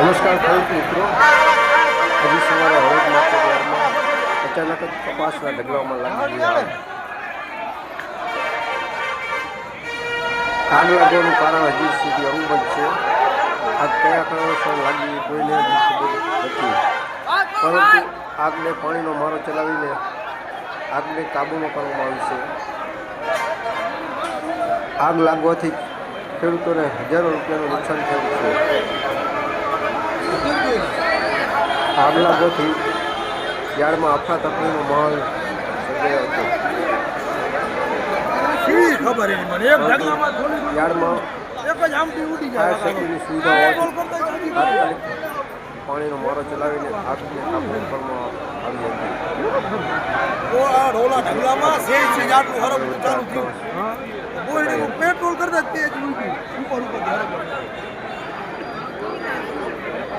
નમસ્કાર ખેડૂત મિત્રો, હજી સવારે હળવદ માર્કેટયાર્ડમાં અચાનક જ કપાસના ઢગલામાં લાગી ગયા. આગ લાગવાનું કારણ હજી સુધી અનુબંધ છે. આગ કયા કારણોસર લાગી કોઈને ખબર નથી, પરંતુ આગને પાણીનો મારો ચલાવીને આગને કાબૂમાં કરવામાં આવી છે. આગ લાગવાથી ખેડૂતોને હજારો રૂપિયાનું નુકસાન થયું છે. આગ લાગવાથી યાર્ડમાં અફરાતફરીનો માહોલ સર્જાયો હતો. યાર્ડમાં ફાયર સેફ્ટીની સુવિધા હોવાથી તાત્કાલિક પાણીનો મારો ચલાવીને આગને કાબૂ કરવામાં આવી હતી. પેટ્રોલ કરતા